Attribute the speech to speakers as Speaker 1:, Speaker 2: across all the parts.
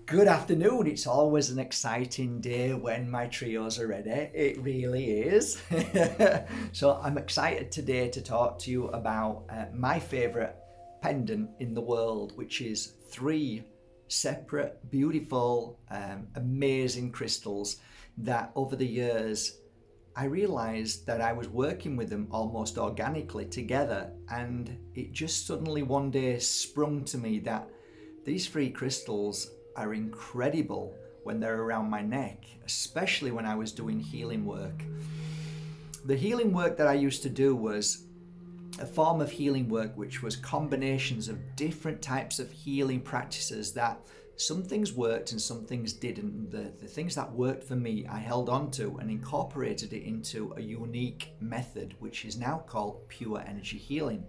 Speaker 1: Good afternoon. It's always an exciting day when my trios are ready. It really is. So I'm excited today to talk to you about my favourite pendant in the world, which is three separate, beautiful, amazing crystals that over the years I realised that I was working with them almost organically together, and it just suddenly one day sprung to me that these three crystals are incredible when they're around my neck, especially when I was doing healing work. The healing work that I used to do was a form of healing work which was combinations of different types of healing practices that some things worked and some things didn't. The things that worked for me, I held on to and incorporated it into a unique method, which is now called pure energy healing.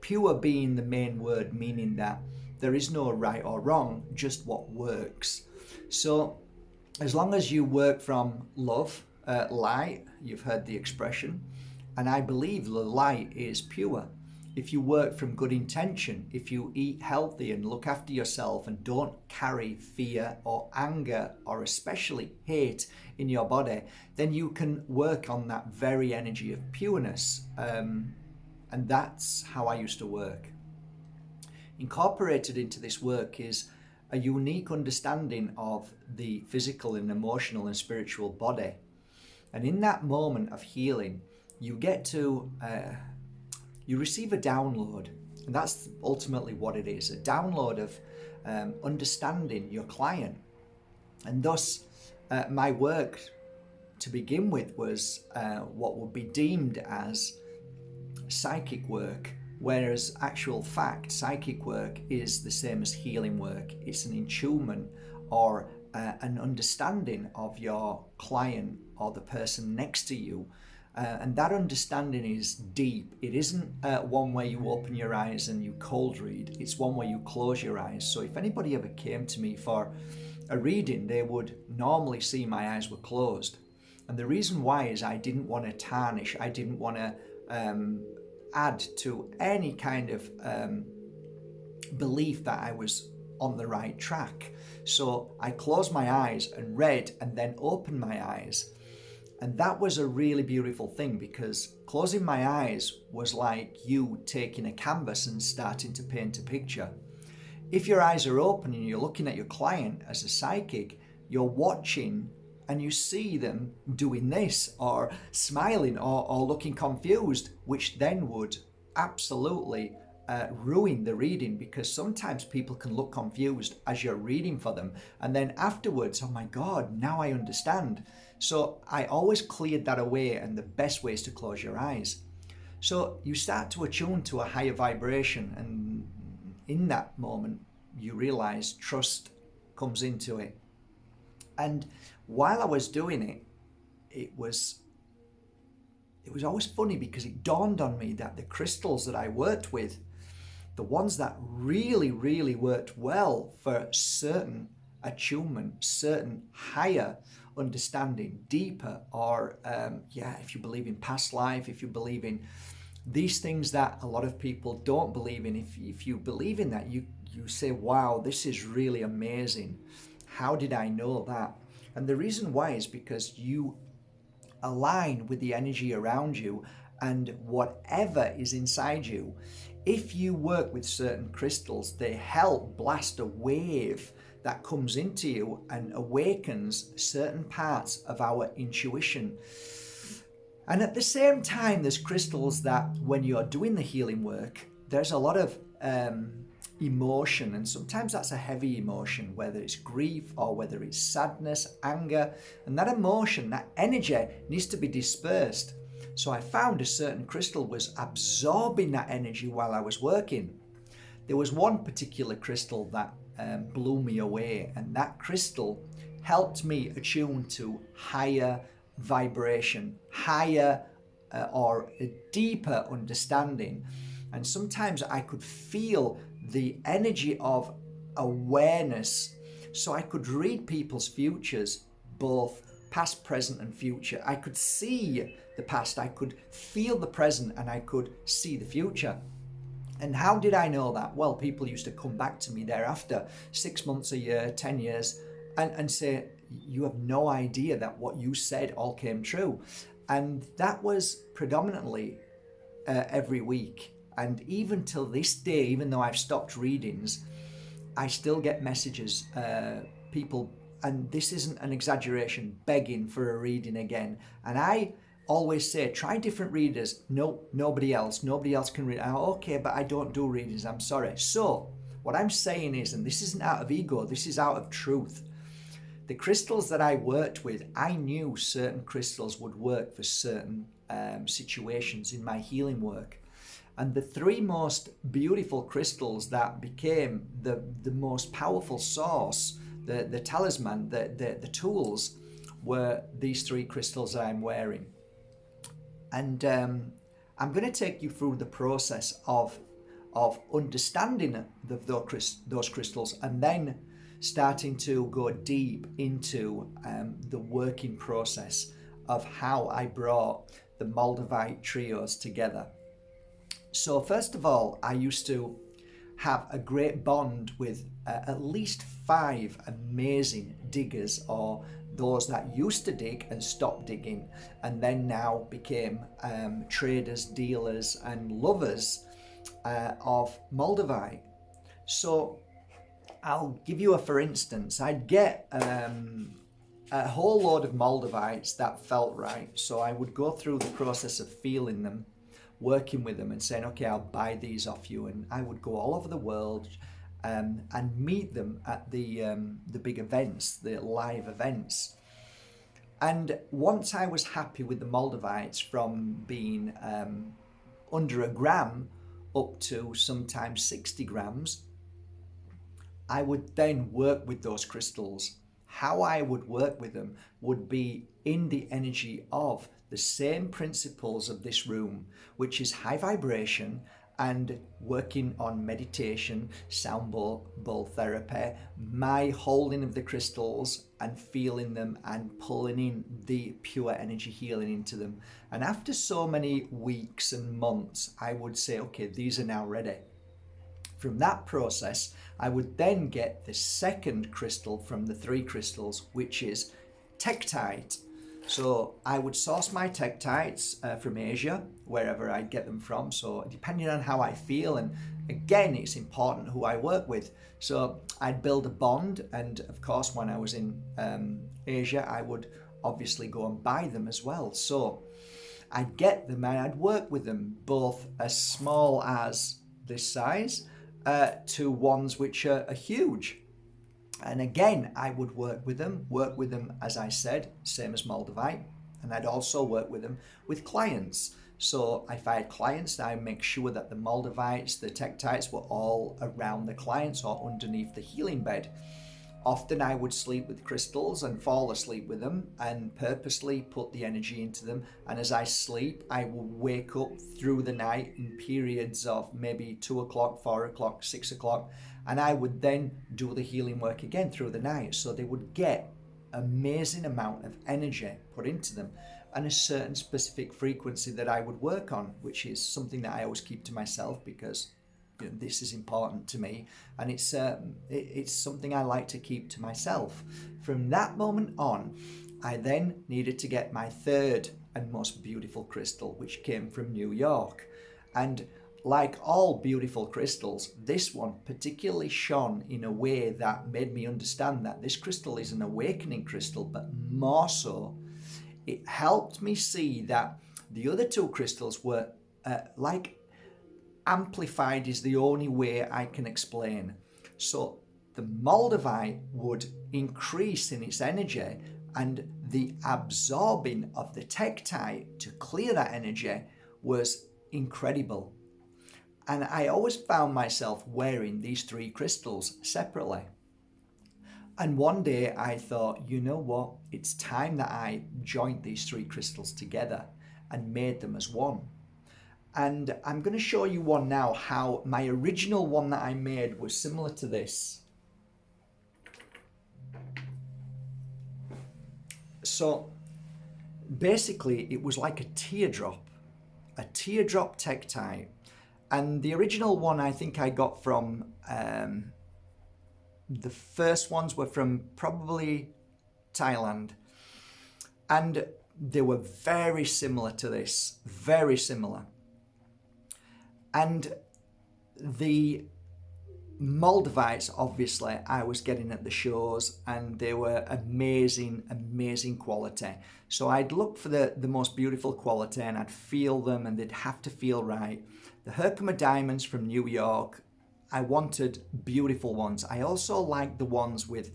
Speaker 1: Pure being the main word, meaning that there is no right or wrong, just what works. So as long as you work from love, light, you've heard the expression, and I believe the light is pure. If you work from good intention, if you eat healthy and look after yourself and don't carry fear or anger or especially hate in your body, then you can work on that very energy of pureness. And that's how I used to work. Incorporated into this work is a unique understanding of the physical and emotional and spiritual body. And in that moment of healing, you get to, you receive a download. And that's ultimately what it is, a download of understanding your client. And thus, my work to begin with was what would be deemed as psychic work, whereas actual fact, psychic work is the same as healing work. It's an attunement or an understanding of your client or the person next to you. And that understanding is deep. It isn't one where you open your eyes and you cold read. It's one where you close your eyes. So if anybody ever came to me for a reading, they would normally see my eyes were closed. And the reason why is I didn't want to tarnish. I didn't want to add to any kind of belief that I was on the right track. So I closed my eyes and read and then opened my eyes. And that was a really beautiful thing, because closing my eyes was like you taking a canvas and starting to paint a picture. If your eyes are open and you're looking at your client as a psychic, you're watching and you see them doing this or smiling or looking confused, which then would absolutely ruin the reading, because sometimes people can look confused as you're reading for them. And then afterwards, oh my God, now I understand. So I always cleared that away, and the best way is to close your eyes. So you start to attune to a higher vibration, and in that moment, you realize trust comes into it. And while I was doing it, it was always funny, because it dawned on me that the crystals that I worked with, the ones that really, really worked well for certain attunement, certain higher understanding, deeper, or if you believe in past life, if you believe in these things that a lot of people don't believe in, if you believe in that, you say, wow, this is really amazing. How did I know that? And the reason why is because you align with the energy around you and whatever is inside you. If you work with certain crystals, they help blast a wave that comes into you and awakens certain parts of our intuition. And at the same time, there's crystals that when you're doing the healing work, there's a lot of emotion, and sometimes that's a heavy emotion, whether it's grief or whether it's sadness, anger, and that emotion, that energy needs to be dispersed. So I found a certain crystal was absorbing that energy while I was working. There was one particular crystal that blew me away, and that crystal helped me attune to higher vibration, higher or a deeper understanding. And sometimes I could feel the energy of awareness, so I could read people's futures, both past, present and future. I could see the past, I could feel the present, and I could see the future. And how did I know that? Well, people used to come back to me thereafter, 6 months, a year, 10 years, and say, you have no idea that what you said all came true. And that was predominantly every week. And even till this day, even though I've stopped readings, I still get messages, people, and this isn't an exaggeration, begging for a reading again. And I always say, try different readers. No, nobody else can read. Okay, but I don't do readings, I'm sorry. So what I'm saying is, and this isn't out of ego, this is out of truth. The crystals that I worked with, I knew certain crystals would work for certain situations in my healing work. And the three most beautiful crystals that became the most powerful source, the talisman, the tools, were these three crystals that I'm wearing. And I'm going to take you through the process of understanding those crystals, and then starting to go deep into the working process of how I brought the Moldavite trios together. So first of all, I used to have a great bond with at least 5 amazing diggers, or those that used to dig and stopped digging, and then now became traders, dealers, and lovers of Moldavite. So I'll give you a for instance. I'd get a whole load of Moldavites that felt right. So I would go through the process of feeling them, working with them, and saying, okay, I'll buy these off you. And I would go all over the world and meet them at the big events, the live events. And once I was happy with the Moldavites, from being under a gram up to sometimes 60 grams, I would then work with those crystals. How I would work with them would be in the energy of the same principles of this room, which is high vibration, and working on meditation, sound bowl therapy, my holding of the crystals and feeling them and pulling in the pure energy healing into them. And after so many weeks and months, I would say, okay, these are now ready. From that process, I would then get the second crystal from the 3 crystals, which is tektite. So I would source my tektites from Asia, wherever I get them from. So depending on how I feel, and again, it's important who I work with. So I'd build a bond, and of course, when I was in Asia, I would obviously go and buy them as well. So I'd get them and I'd work with them, both as small as this size to ones which are huge. And again, I would work with them, as I said, same as Moldavite. And I'd also work with them with clients. So if I had clients, I make sure that the Moldavites, the tektites, were all around the clients or underneath the healing bed. Often I would sleep with crystals and fall asleep with them, and purposely put the energy into them. And as I sleep, I will wake up through the night in periods of maybe 2 o'clock, 4 o'clock, 6 o'clock. And I would then do the healing work again through the night. So they would get amazing amount of energy put into them, and a certain specific frequency that I would work on, which is something that I always keep to myself, because this is important to me, and it's something I like to keep to myself. From that moment on, I then needed to get my third and most beautiful crystal, which came from New York. And like all beautiful crystals, this one particularly shone in a way that made me understand that this crystal is an awakening crystal, but more so, it helped me see that the other 2 crystals were amplified is the only way I can explain. So the Moldavite would increase in its energy, and the absorbing of the tektite to clear that energy was incredible. And I always found myself wearing these 3 crystals separately. And one day I thought, you know what, it's time that I joined these 3 crystals together and made them as one. And I'm going to show you one now, how my original one that I made was similar to this. So basically it was like a teardrop tektite. And the original one I think I got from, the first ones were from probably Thailand. And they were very similar to this, very similar. And the Moldavites, obviously, I was getting at the shows, and they were amazing, amazing quality. So I'd look for the most beautiful quality, and I'd feel them, and they'd have to feel right. The Herkimer Diamonds from New York, I wanted beautiful ones. I also liked the ones with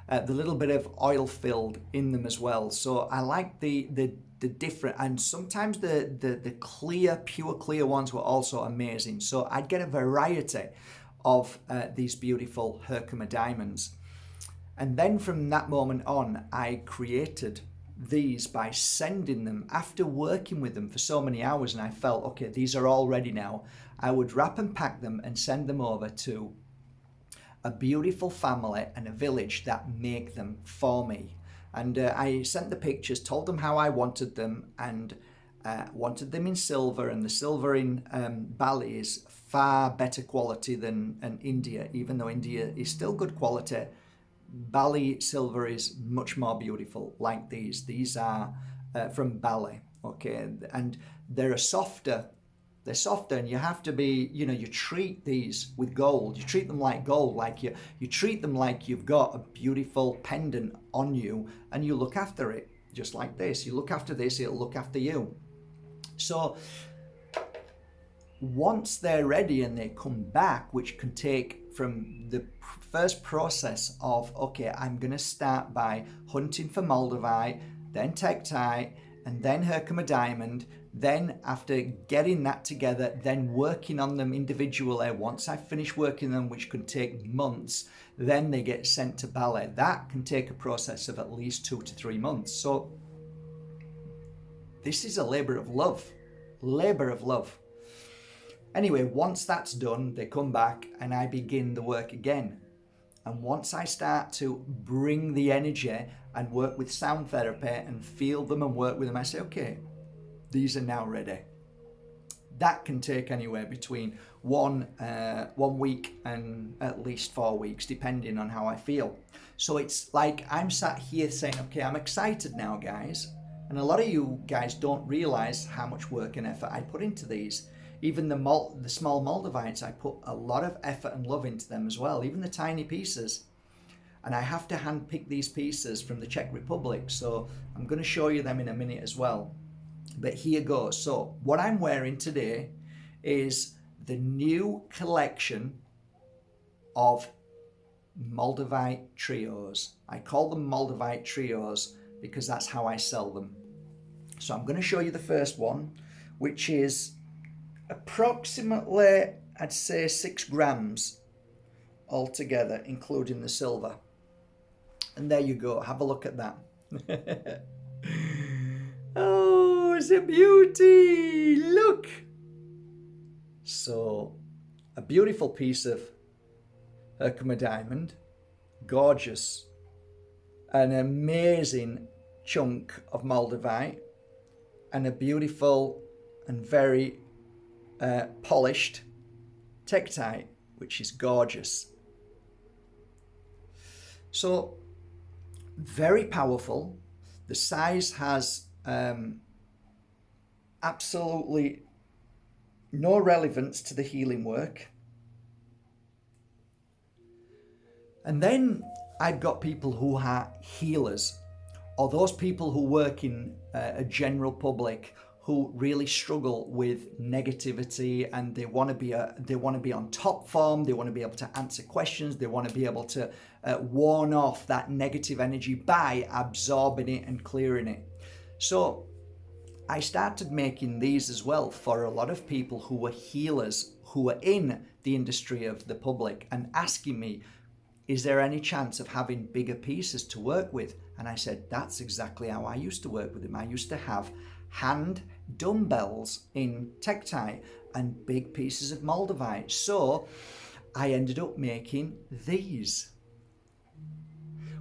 Speaker 1: the little bit of oil filled in them as well. So I like the different, and sometimes the clear, pure clear ones were also amazing. So I'd get a variety of these beautiful Herkimer diamonds. And then from that moment on, I created these by sending them, after working with them for so many hours, and I felt, okay, these are all ready now. I would wrap and pack them and send them over to a beautiful family and a village that make them for me. And I sent the pictures, told them how I wanted them, and wanted them in silver, and the silver in Bali is far better quality than India. Even though India is still good quality, Bali silver is much more beautiful. Like these are from Bali, okay, and they're softer. They're softer, and you have to be, you treat these with gold. You treat them like gold, like you treat them like you've got a beautiful pendant on you, and you look after it just like this. You look after this, it'll look after you. So once they're ready and they come back, which can take from the first process of, okay, I'm going to start by hunting for Moldavite, then Tektite, and then Herkimer Diamond. Then after getting that together, then working on them individually. Once I finish working them, which could take months, then they get sent to Bali. That can take a process of at least 2 to 3 months. So this is a labor of love, labor of love. Anyway, once that's done, they come back and I begin the work again. And once I start to bring the energy and work with sound therapy and feel them and work with them, I say, okay, these are now ready. That can take anywhere between one week and at least 4 weeks, depending on how I feel. So it's like I'm sat here saying, okay, I'm excited now, guys. And a lot of you guys don't realize how much work and effort I put into these. Even the small Moldavites, I put a lot of effort and love into them as well, even the tiny pieces. And I have to hand pick these pieces from the Czech Republic. So I'm going to show you them in a minute as well. But here goes. So what I'm wearing today is the new collection of Moldavite trios. I call them Moldavite trios because that's how I sell them. So I'm going to show you the first one, which is approximately, I'd say 6 grams altogether, including the silver. And there you go. Have a look at that. Oh, it's a beauty. Look. So, a beautiful piece of Herkimer diamond. Gorgeous. An amazing chunk of Moldavite. And a beautiful and very polished Tektite, which is gorgeous. So, very powerful. The size has absolutely no relevance to the healing work. And then I've got people who are healers, or those people who work in a general public who really struggle with negativity, and they want to be on top form. They want to be able to answer questions. They want to be able to warn off that negative energy by absorbing it and clearing it. So I started making these as well for a lot of people who were healers, who were in the industry of the public, and asking me, is there any chance of having bigger pieces to work with? And I said, that's exactly how I used to work with them. I used to have hand dumbbells in Tektite and big pieces of Moldavite. So I ended up making these,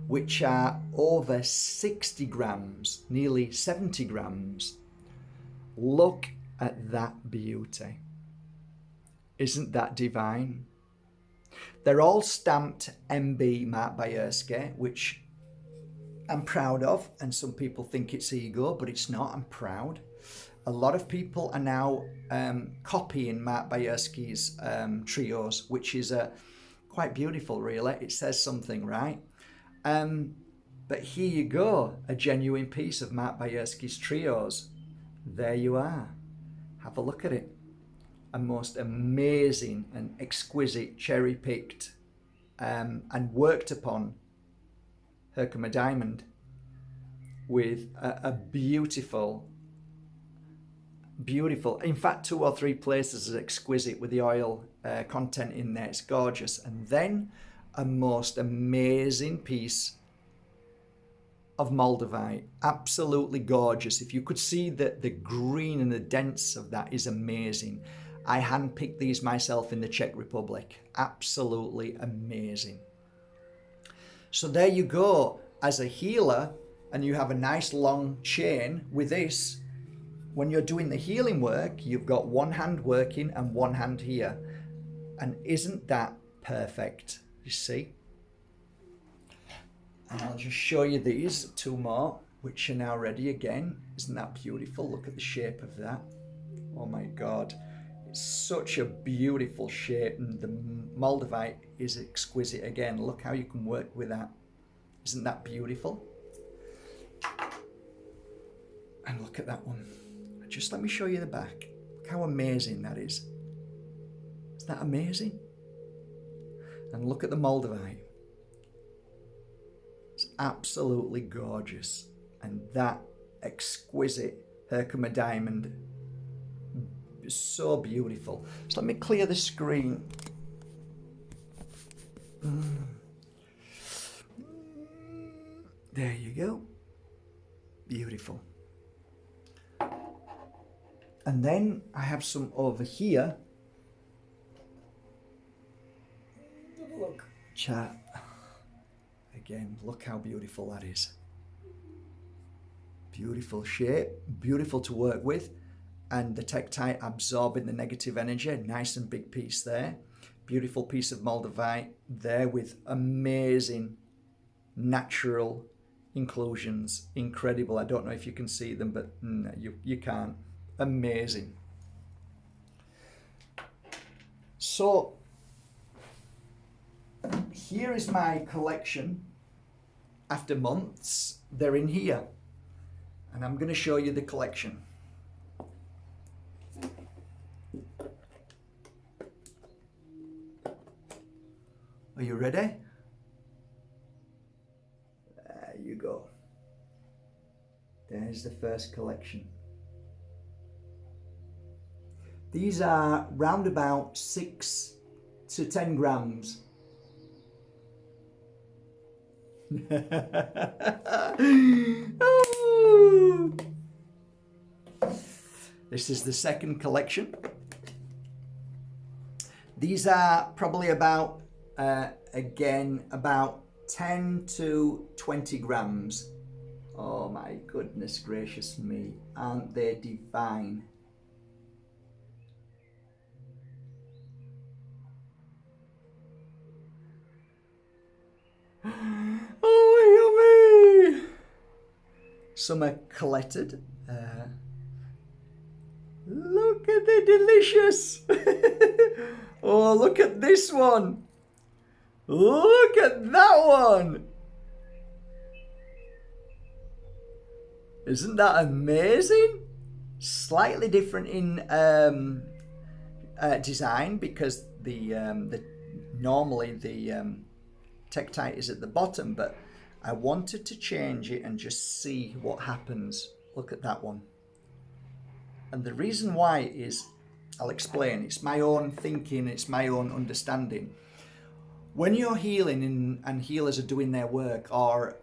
Speaker 1: which are over 60 grams, nearly 70 grams. Look at that beauty. Isn't that divine? They're all stamped MB Mark Bajerski, which I'm proud of, and some people think it's ego, but it's not. I'm proud. A lot of people are now copying Mark Bajerski's trios, which is quite beautiful, really. It says something, right? But here you go, a genuine piece of Mark Bajerski's trios. There you are. Have a look at it. A most amazing and exquisite cherry-picked and worked upon Herkimer diamond with a beautiful, in fact 2 or 3 places is exquisite with the oil content in there. It's gorgeous. And then a most amazing piece of Moldavite, absolutely gorgeous. If you could see that the green and the dents of that is amazing. I handpicked these myself in the Czech Republic. Absolutely amazing. So there you go. As a healer, and you have a nice long chain with this, when you're doing the healing work, you've got one hand working and one hand here. And isn't that perfect? You see? And I'll just show you these 2 more, which are now ready again. Isn't that beautiful? Look at the shape of that. Oh my God. It's such a beautiful shape, and the Moldavite is exquisite again. Look how you can work with that. Isn't that beautiful? And look at that one. Just let me show you the back. Look how amazing that is. Isn't that amazing? And look at the Moldavite. It's absolutely gorgeous. And that exquisite Herkimer diamond is so beautiful. So let me clear the screen. There you go. Beautiful. And then I have some over here. Look, chat. Again, look how beautiful that is. Beautiful shape, beautiful to work with. And the Tektite absorbing the negative energy. Nice and big piece there. Beautiful piece of Moldavite there with amazing natural inclusions. Incredible. I don't know if you can see them, but no, you can't. Amazing. So here is my collection. After months, they're in here. And I'm going to show you the collection. Are you ready? There you go. There's the first collection. These are round about 6 to 10 grams. Oh. This is the second collection. These are probably about, again, about 10 to 20 grams. Oh my goodness gracious me, aren't they divine? Oh, yummy! Some are collected. Look at the delicious! Oh, look at this one! Look at that one! Isn't that amazing? Slightly different in design, because normally the Tektite is at the bottom, but I wanted to change it and just see what happens. Look at that one. And the reason why is, I'll explain. It's my own thinking, it's my own understanding. When you're healing and healers are doing their work, or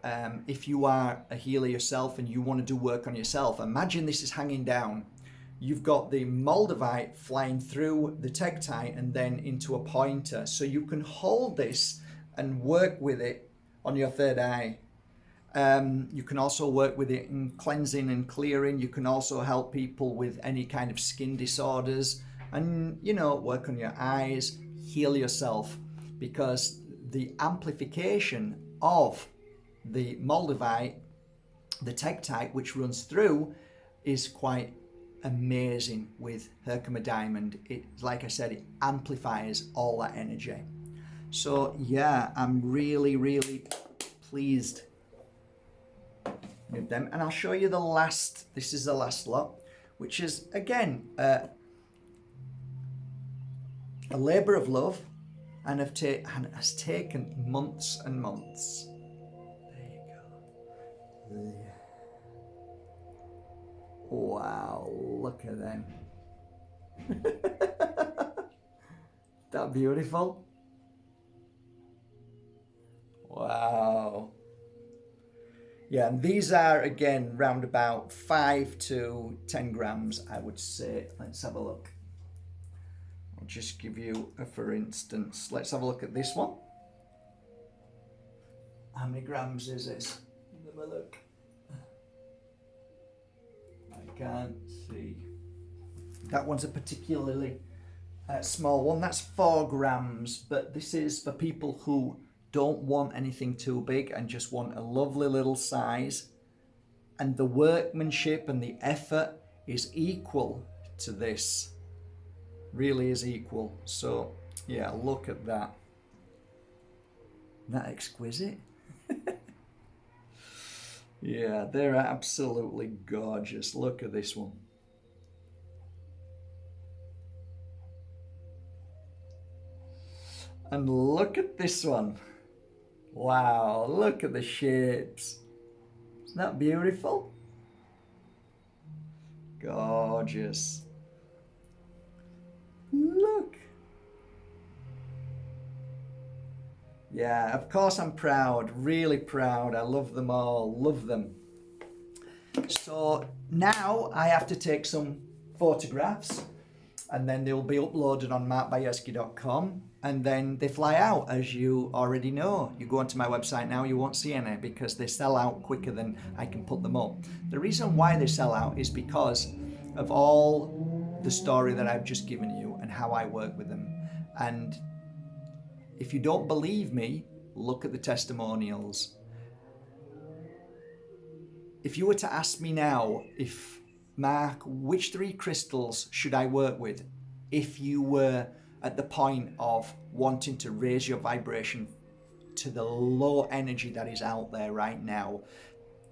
Speaker 1: if you are a healer yourself and you want to do work on yourself, imagine this is hanging down. You've got the Moldavite flying through the Tektite and then into a pointer. So you can hold this and work with it on your third eye. You can also work with it in cleansing and clearing. You can also help people with any kind of skin disorders. And, you know, work on your eyes, heal yourself, because the amplification of the Moldavite, the tektite, which runs through, is quite amazing with Herkimer Diamond. It, like I said, it amplifies all that energy. So yeah, I'm really, really pleased with them. And I'll show you the last, this is the last lot, which is, again, a labour of love, and has taken months and months. There you go. Wow, look at them. That beautiful? Wow. Yeah, and these are, again, round about 5 to 10 grams, I would say. Let's have a look. I'll just give you a for instance. Let's have a look at this one. How many grams is this? Have a look. I can't see. That one's a particularly small one. That's 4 grams, but this is for people who don't want anything too big and just want a lovely little size. And the workmanship and the effort is equal to this. Really is equal. So yeah, look at that. Isn't that exquisite? Yeah, they're absolutely gorgeous. Look at this one. And look at this one. Wow, look at the shapes. Isn't that beautiful? Gorgeous. Look. Yeah, of course I'm proud, really proud. I love them all, love them. So now I have to take some photographs, and then they'll be uploaded on markbajerski.com, and then they fly out, as you already know. You go onto my website now, you won't see any, because they sell out quicker than I can put them up. The reason why they sell out is because of all the story that I've just given you and how I work with them. And if you don't believe me, look at the testimonials. If you were to ask me now, Mark, which 3 crystals should I work with if you were at the point of wanting to raise your vibration to the low energy that is out there right now,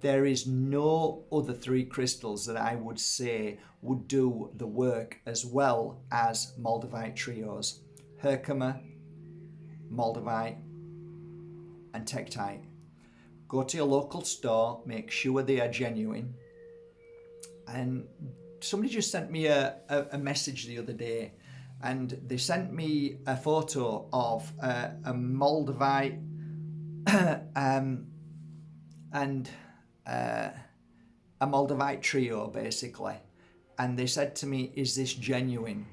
Speaker 1: there is no other 3 crystals that I would say would do the work as well as Moldavite trios. Herkimer, Moldavite and tektite. Go to your local store, make sure they are genuine. And somebody just sent me a message the other day, and they sent me a photo of a Moldavite and a Moldavite trio, basically. And they said to me, is this genuine?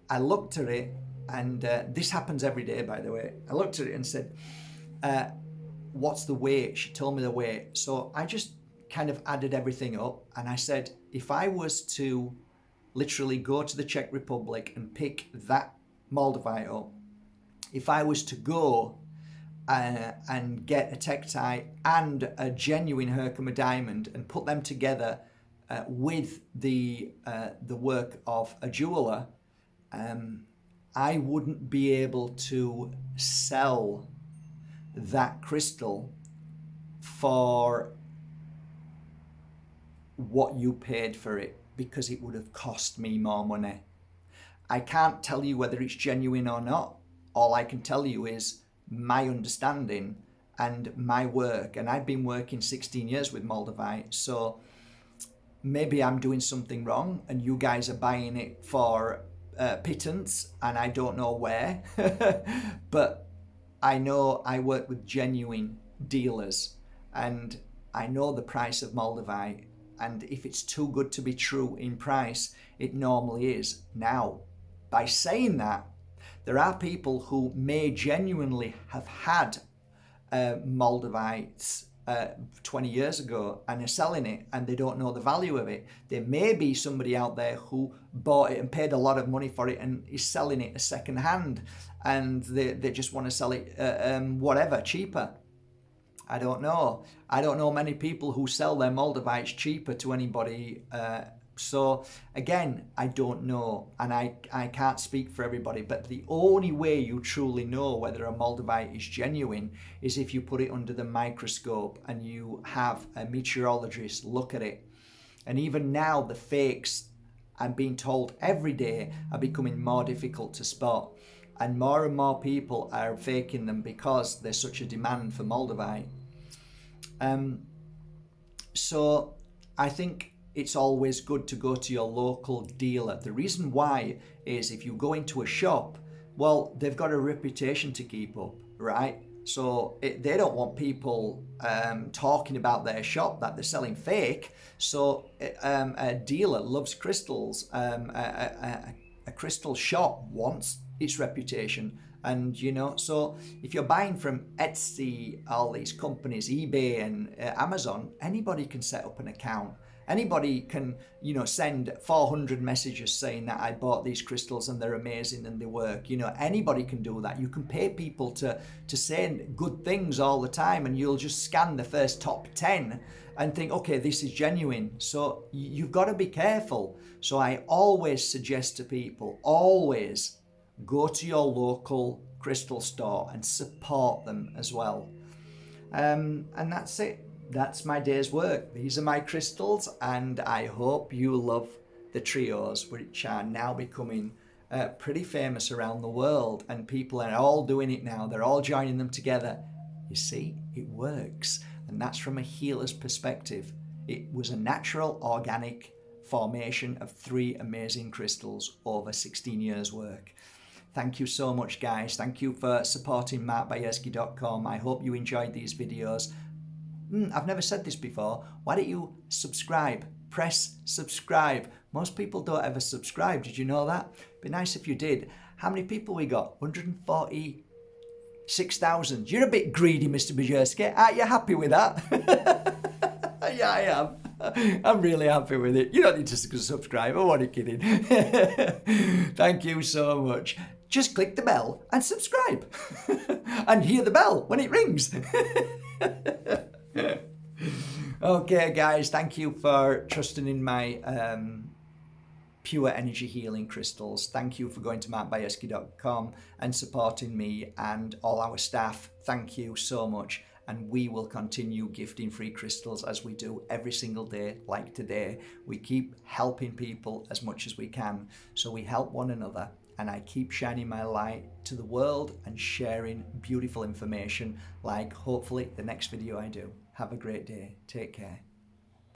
Speaker 1: I looked at it, and this happens every day, by the way. I looked at it and said, what's the weight? She told me the weight. So I just kind of added everything up, and I said, if I was to literally go to the Czech Republic and pick that Moldavite up, if I was to go and get a tektite and a genuine Herkimer diamond and put them together with the work of a jeweler, I wouldn't be able to sell that crystal for what you paid for it, because it would have cost me more money. I can't tell you whether it's genuine or not. All I can tell you is my understanding and my work, and I've been working 16 years with Moldavite, so maybe I'm doing something wrong and you guys are buying it for pittance and I don't know where. But I know I work with genuine dealers and I know the price of Moldavite, and if it's too good to be true in price, it normally is. Now, by saying that, there are people who may genuinely have had Moldavites 20 years ago and are selling it and they don't know the value of it. There may be somebody out there who bought it and paid a lot of money for it and is selling it as second hand, and they just want to sell it whatever, cheaper. I don't know. I don't know many people who sell their Moldavites cheaper to anybody. So again, I don't know, and I can't speak for everybody, but the only way you truly know whether a Moldavite is genuine is if you put it under the microscope and you have a meteorologist look at it. And even now, the fakes, I'm being told every day, are becoming more difficult to spot, and more people are faking them because there's such a demand for Moldavite. So I think it's always good to go to your local dealer. The reason why is if you go into a shop, well, they've got a reputation to keep up, right? So they don't want people talking about their shop that they're selling fake. So a dealer loves crystals. A crystal shop wants its reputation. And, you know, so if you're buying from Etsy, all these companies, eBay and Amazon, anybody can set up an account. Anybody can, you know, send 400 messages saying that I bought these crystals and they're amazing and they work. You know, anybody can do that. You can pay people to say good things all the time, and you'll just scan the first top 10 and think, okay, this is genuine. So you've got to be careful. So I always suggest to people, always go to your local crystal store and support them as well. And that's it. That's my day's work. These are my crystals, and I hope you love the trios, which are now becoming pretty famous around the world, and people are all doing it now. They're all joining them together. You see, it works, and that's from a healer's perspective. It was a natural, organic formation of 3 amazing crystals over 16 years' work. Thank you so much, guys. Thank you for supporting Bajerski.com. I hope you enjoyed these videos. I've never said this before. Why don't you subscribe? Press subscribe. Most people don't ever subscribe. Did you know that? Be nice if you did. How many people we got? 146,000. You're a bit greedy, Mr. Bajerski. Are you happy with that? Yeah, I am. I'm really happy with it. You don't need to subscribe. I'm only kidding. Thank you so much. Just click the bell and subscribe. And hear the bell when it rings. Okay, guys, thank you for trusting in my pure energy healing crystals. Thank you for going to markbajerski.com and supporting me and all our staff. Thank you so much. And we will continue gifting free crystals as we do every single day, like today. We keep helping people as much as we can. So we help one another. And I keep shining my light to the world and sharing beautiful information, like hopefully the next video I do. Have a great day. Take care.